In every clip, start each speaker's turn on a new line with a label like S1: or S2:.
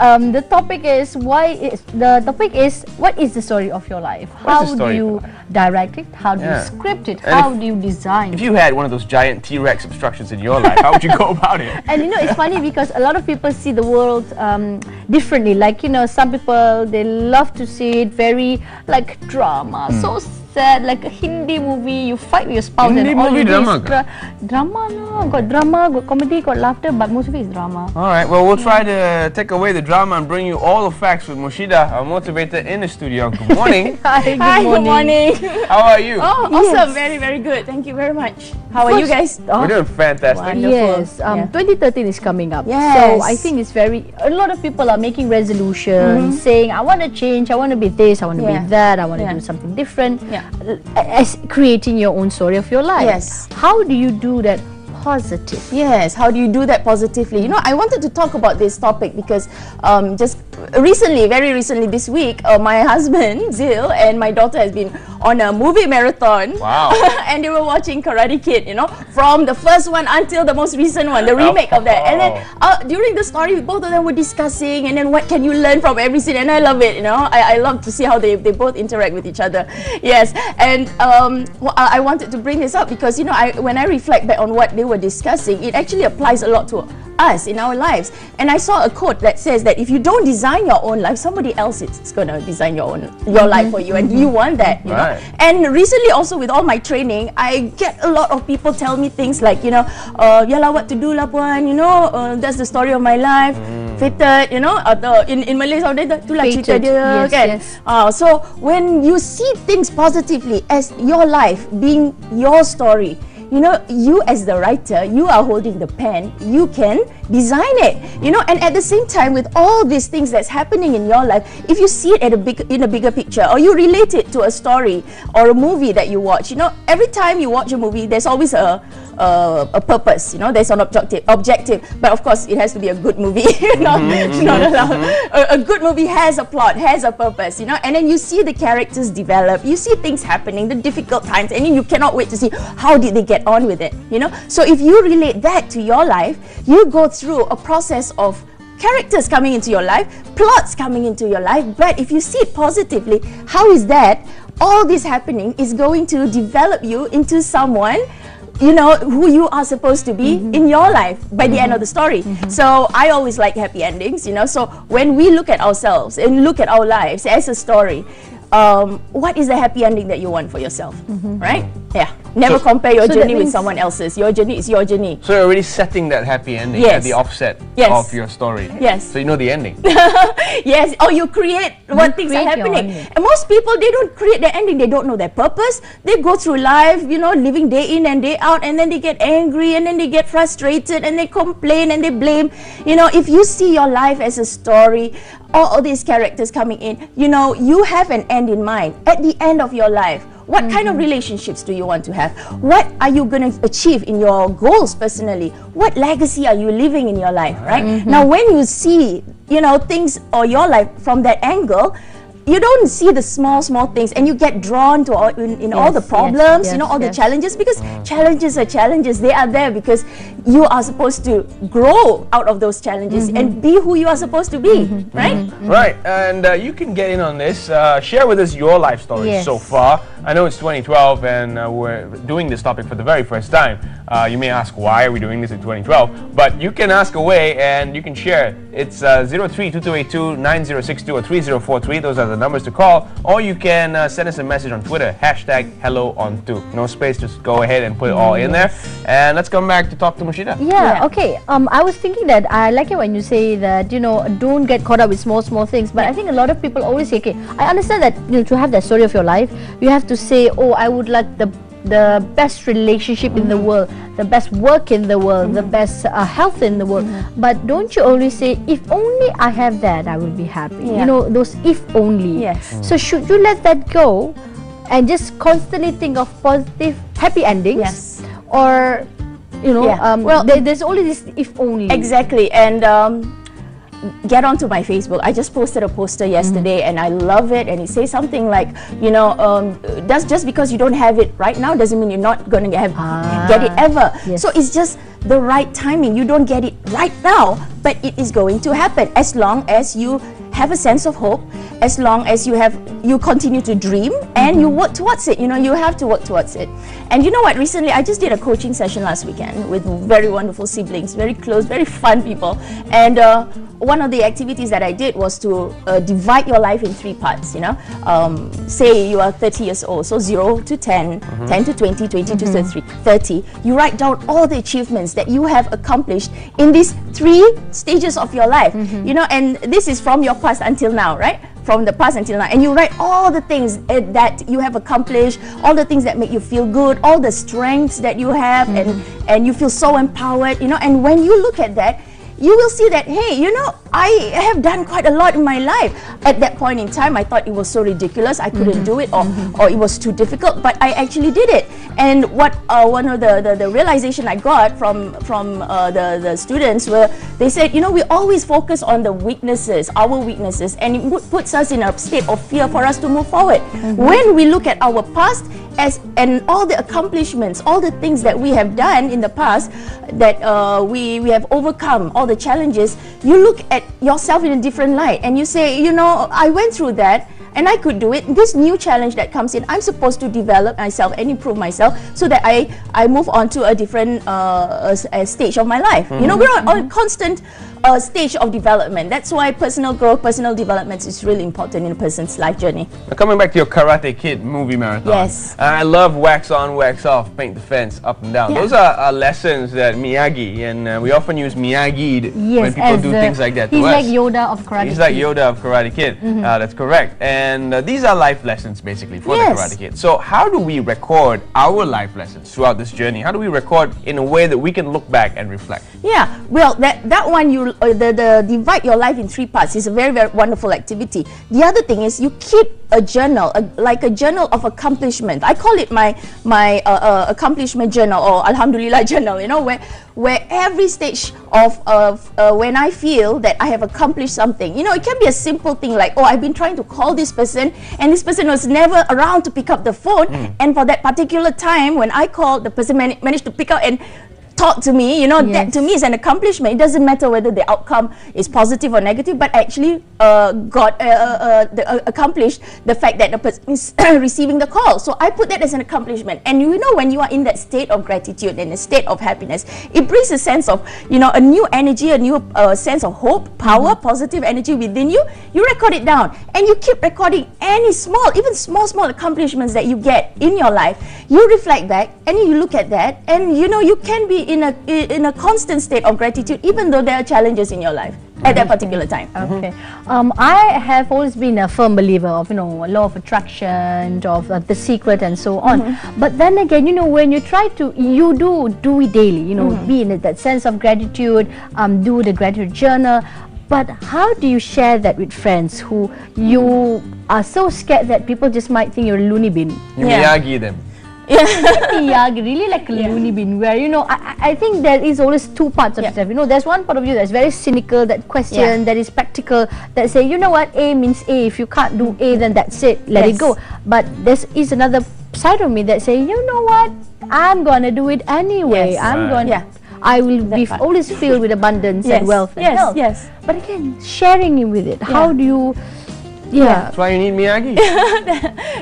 S1: The topic is what is the story of your life? How do you direct it? How do you script it? How do you design it?
S2: If you had one of those giant T-Rex obstructions in your life, how would you go about it?
S1: And it's funny because a lot of people see the world differently. Like, some people, they love to see it very like drama, so sad, like a Hindi movie, you fight with your spouse.
S2: Hindi
S1: and all
S2: movie
S1: you do
S2: drama
S1: is drama, no. Got drama, got comedy, got laughter, but most of it is drama.
S2: Alright, well, we'll try to take away the drama and bring you all the facts with Murshidah, our motivator in the studio. Good morning.
S1: Hi,
S3: good morning.
S2: How are you?
S3: Oh, awesome. Very, very good. Thank you very much. How are you guys?
S2: We're doing fantastic.
S3: Wonderful.
S1: Yes, 2013 is coming up.
S3: Yes.
S1: So I think it's a lot of people are making resolutions, saying, I want to change, I want to be this, I want to be that, I want to do something different. As creating your own story of your life.
S3: Yes.
S1: How do you do that positive?
S3: Yes, how do you do that positively? I wanted to talk about this topic because just recently, very recently this week, my husband, Zil, and my daughter has been on a movie marathon.
S2: Wow.
S3: And they were watching Karate Kid, from the first one until the most recent one, the remake of that. And then during the story, both of them were discussing, and then what can you learn from every scene, and I love it, I love to see how they both interact with each other. Yes, and I wanted to bring this up because, when I reflect back on what they were discussing, it actually applies a lot to us in our lives. And I saw a quote that says that if you don't design your own life, somebody else is going to design your life for you, and you want that, you know. And recently also with all my training, I get a lot of people tell me things like, yalah, what to do lah puan, that's the story of my life, fated, in Malay sometimes itulah cerita dia, kan. So when you see things positively as your life being your story, you as the writer, you are holding the pen, you can design it, and at the same time with all these things that's happening in your life, if you see it in a bigger picture, or you relate it to a story or a movie that you watch, every time you watch a movie, there's always a purpose, there's an objective, but of course it has to be a good movie. A good movie has a plot, has a purpose, and then you see the characters develop, you see things happening, the difficult times, and then you cannot wait to see how did they get on with it, So if you relate that to your life, you go through a process of characters coming into your life, plots coming into your life, but if you see it positively, how is that all this happening is going to develop you into someone who you are supposed to be in your life by the end of the story. So I always like happy endings, so when we look at ourselves and look at our lives as a story, what is the happy ending that you want for yourself, right? Yeah. Never compare your journey with someone else's. Your journey is your journey.
S2: So you're already setting that happy ending at the offset of your story.
S3: Yes.
S2: So you know the ending.
S3: Yes. Or you create what things are happening. And most people, they don't create their ending. They don't know their purpose. They go through life, living day in and day out, and then they get angry, and then they get frustrated, and they complain, and they blame. If you see your life as a story, all these characters coming in, you have an end in mind. At the end of your life, what kind of relationships do you want to have? What are you going to achieve in your goals personally? What legacy are you living in your life, right? Now, when you see, things or your life from that angle, you don't see the small things, and you get drawn to all the problems, all the challenges, because challenges are challenges. They are there because you are supposed to grow out of those challenges and be who you are supposed to be, right?
S2: Right, and you can get in on this. Share with us your life story so far. I know it's 2012 and we're doing this topic for the very first time. You may ask, why are we doing this in 2012? But you can ask away and you can share. It's 03-2282-9062 or 3043. Those are the numbers to call. Or you can send us a message on Twitter, #HelloOn2. No space, just go ahead and put it all in there. And let's come back to talk to Murshidah.
S1: Yeah, okay. I was thinking that I like it when you say that, don't get caught up with small things. But I think a lot of people always say, okay, I understand that to have that story of your life, you have to say, oh, I would like the best relationship in the world, the best work in the world, the best health in the world. But don't you always say, if only I have that, I will be happy. Those if only. So should you let that go and just constantly think of positive, happy endings? Or, well, there's only this if only.
S3: Exactly. And get onto my Facebook. I just posted a poster yesterday and I love it, and it says something like, that's just because you don't have it right now doesn't mean you're not going to get it ever. So it's just the right timing. You don't get it right now, but it is going to happen as long as you have a sense of hope, as long as you continue to dream and you work towards it. You know, you have to work towards it. And you know what, recently I just did a coaching session last weekend with very wonderful siblings, very close, very fun people. And one of the activities that I did was to divide your life in 3 parts, you know. Say you are 30 years old, so 0 to 10, 10 to 20, 20 to 30. You write down all the achievements that you have accomplished in these 3 stages of your life, you know, and this is from your past until now, right? From the past until now, and you write all the things that you have accomplished, all the things that make you feel good, all the strengths that you have, and you feel so empowered, you know. And when you look at that, you will see that, hey, you know, I have done quite a lot in my life. At that point in time, I thought it was so ridiculous, I couldn't do it, or it was too difficult, but I actually did it. And what one of the realization I got from the students were, they said, you know, we always focus on the weaknesses, our weaknesses, and it puts us in a state of fear for us to move forward. When we look at our past and all the accomplishments, all the things that we have done in the past, that we have overcome, all the challenges, you look at yourself in a different light and you say, you know, I went through that and I could do it. This new challenge that comes in, I'm supposed to develop myself and improve myself so that I move on to a different stage of my life. You know, we're on a constant stage of development. That's why personal growth, personal development is really important in a person's life journey.
S2: Now, coming back to your Karate Kid movie marathon.
S3: Yes.
S2: I love wax on, wax off, paint the fence, up and down.
S3: Yeah.
S2: Those are lessons that Miyagi, and we often use Miyagi when people do things like that to us.
S1: He's like Yoda of Karate Kid.
S2: He's like Yoda of Karate Kid. That's correct. And these are life lessons basically for the Karate Kid. So how do we record our life lessons throughout this journey? How do we record in a way that we can look back and reflect?
S3: Yeah, well, that one, the divide your life in 3 parts is a very, very wonderful activity. The other thing is you keep a journal, like a journal of accomplishment. I call it my accomplishment journal, or Alhamdulillah journal, you know, where every stage of when I feel that I have accomplished something, you know, it can be a simple thing like, oh, I've been trying to call this person and this person was never around to pick up the phone, and for that particular time when I called, the person managed to pick up and talk to me, you know. That to me is an accomplishment. It doesn't matter whether the outcome is positive or negative, but actually accomplished the fact that the person is receiving the call. So I put that as an accomplishment. And you know, when you are in that state of gratitude and a state of happiness, it brings a sense of, you know, a new energy, a new sense of hope, power, positive energy within you. You record it down and you keep recording any small, even small accomplishments that you get in your life. You reflect back and you look at that, and you know, you can be in a constant state of gratitude even though there are challenges in your life at that particular time.
S1: Okay. I have always been a firm believer of, you know, law of attraction, of The Secret and so on. But then again, you know, when you try to, you do it daily, you know, be in that sense of gratitude, do the gratitude journal. But how do you share that with friends who you are so scared that people just might think you're a loony bin?
S2: You Miyagi them.
S1: Miyagi, really like a loony bin, where, you know, I think there is always 2 parts of yourself. You know, there's one part of you that's very cynical, that question, that is practical, that say, you know what, A means A. If you can't do A, then that's it, let it go. But there is another side of me that say, you know what, I'm gonna do it anyway. I'm gonna. I will be always filled with abundance and wealth and health. But again, sharing with it, how do you?
S2: That's why you need Miyagi.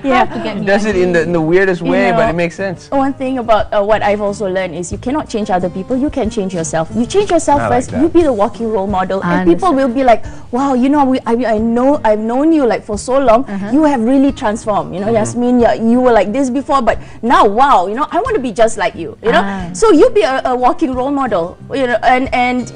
S2: He does it in the weirdest way, you know, but it makes sense.
S3: One thing about what I've also learned is you cannot change other people, you can change yourself. You change yourself first, you be the walking role model, and people will be like, wow, you know, I've known you like for so long, you have really transformed. You know, Yasmin, you were like this before, but now, wow, you know, I want to be just like you. You know, so you be a walking role model. You know, and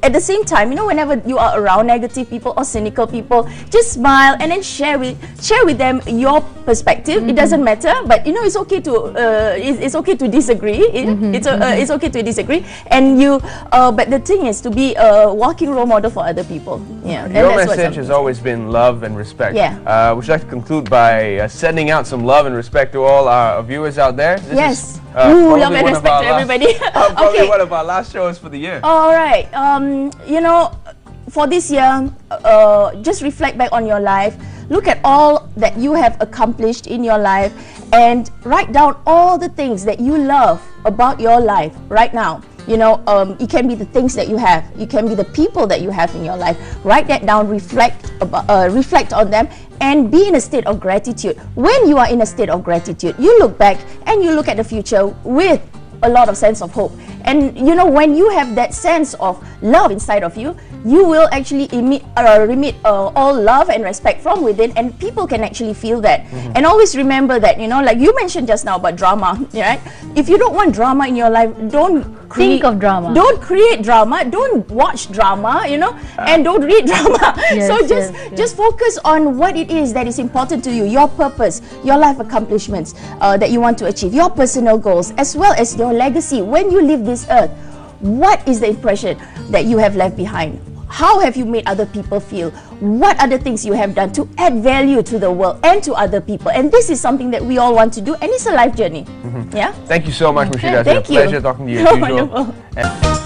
S3: at the same time, you know, whenever you are around negative people or cynical people, just smile and then share with them your perspective. It doesn't matter, but you know, it's okay to disagree. It's okay to disagree. And you, but the thing is to be a walking role model for other people. Yeah.
S2: Your message has always been love and respect. Yeah. Would you like to conclude by sending out some love and respect to all our viewers out there?
S3: This is, love and respect to everybody.
S2: Probably one of our last shows for the year.
S3: All right. You know, for this year, just reflect back on your life. Look at all that you have accomplished in your life and write down all the things that you love about your life right now. You know, it can be the things that you have. It can be the people that you have in your life. Write that down, reflect on them, and be in a state of gratitude. When you are in a state of gratitude, you look back and you look at the future with a lot of sense of hope. And you know, when you have that sense of love inside of you, you will actually remit all love and respect from within, and people can actually feel that. And always remember that, you know, like you mentioned just now about drama, right? If you don't want drama in your life, don't
S1: think of drama.
S3: Don't create drama. Don't watch drama, you know, and don't read drama.
S1: Yes,
S3: So just focus on what it is that is important to you, your purpose, your life accomplishments that you want to achieve, your personal goals, as well as your legacy. When you leave this earth, what is the impression that you have left behind? How have you made other people feel? What are the things you have done to add value to the world and to other people? And this is something that we all want to do, and it's a life journey. Yeah.
S2: Thank you so much, Murshidah. It's been a pleasure talking to you as usual.
S3: Wonderful.